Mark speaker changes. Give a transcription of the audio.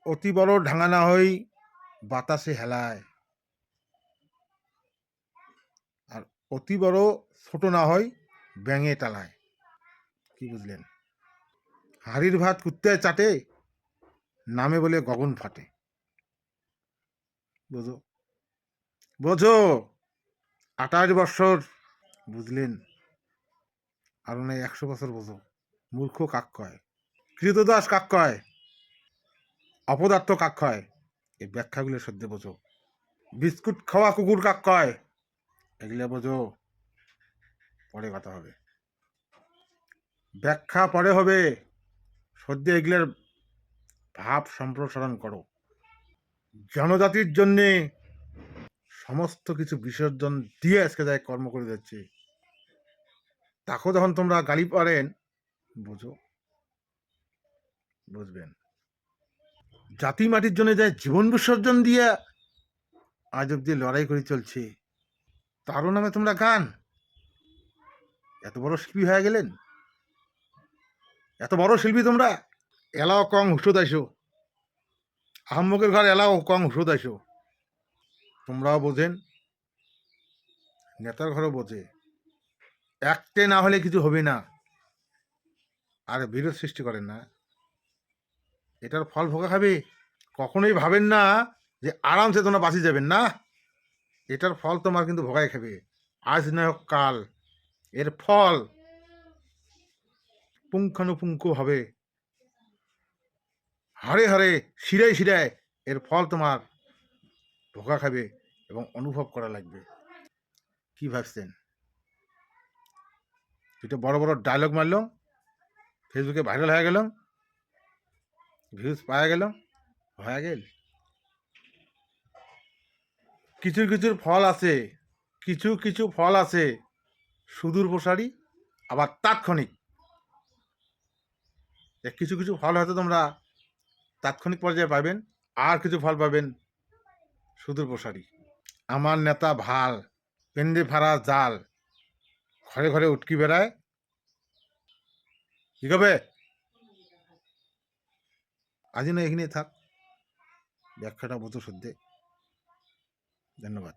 Speaker 1: অতি বড় ঢাঙা না হই বাতাসে হেলায়, আর অতি বড় ছোট না হয় ব্যাঙে টালায়। কি বুঝলেন? হাড়ির ভাত কুত্তায় চাটে, নামে বলে গগন ফাটে। বোঝো বোঝো 28 বৎসর বুঝলেন, আরো নাই 100 বছর বোঝো। মূর্খ কাক কয়, কৃতদাস কাক কয়, অপদার্থ কাক কয়, এই ব্যাখ্যাগুলো সদ্য বোঝো। বিস্কুট খাওয়া কুকুর কাক কয়, এগুলো বোঝো, পরে কথা হবে। ব্যাখ্যা পরে হবে, সদ্য এগুলোর ভাব সম্প্রসারণ করো। জনজাতির জন্যে সমস্ত কিছু বিসর্জন দিয়ে আজকে যায় কর্ম করে যাচ্ছে, তাকে যখন তোমরা গালি পারেন বুঝো, বুঝবেন। জাতি মাটির জন্য যায় জীবন বিসর্জন দিয়ে আজ অব্দি লড়াই করে চলছে, তারও নামে তোমরা গান। এত বড় শিল্পী হয়ে গেলেন, এত বড় শিল্পী তোমরা। এলাও কং হুসুদ আইসো, আহম্মকের ঘর এলাও কং হুসুদ আইসো। তোমরাও বোঝেন, নেতার ঘরও বোঝে, একটে না হলে কিছু হবে না, আর বিরোধ সৃষ্টি করেন না। এটার ফল ভোগা খাবে। কখনোই ভাবেন না যে আরামসে তোমরা বাঁচি যাবেন, না, এটার ফল তোমার কিন্তু ভোগাই খাবে। আজ না হোক কাল এর ফল পুঙ্খানুপুঙ্খ হবে, হাড়ে হাড়ে শিরায় শিরায় এর ফল তোমার ভোগা খাবে এবং অনুভব করা লাগবে। কি ভাবছেন? দুটো বড় বড় ডায়লগ মারলাম, ফেসবুকে ভাইরাল হয়ে গেল, ভিউজ পাওয়া গেল, হয়ে গেল। কিছু কিছু ফল আছে, কিছু কিছু ফল আছে সুদূর প্রসারী, আবার তাৎক্ষণিক। কিছু কিছু ফল হয়তো তোমরা তাৎক্ষণিক পর্যায়ে পাবেন, আর কিছু ফল পাবেন সুদূর প্রসারী। আমার নেতা ভাল, পেন্ডে ফাড়া জাল, ঘরে ঘরে উটকি বেড়ায়, কি হবে? আজই না এখানে থাক, ব্যাখ্যাটা বোঝো সদ্যে। ধন্যবাদ।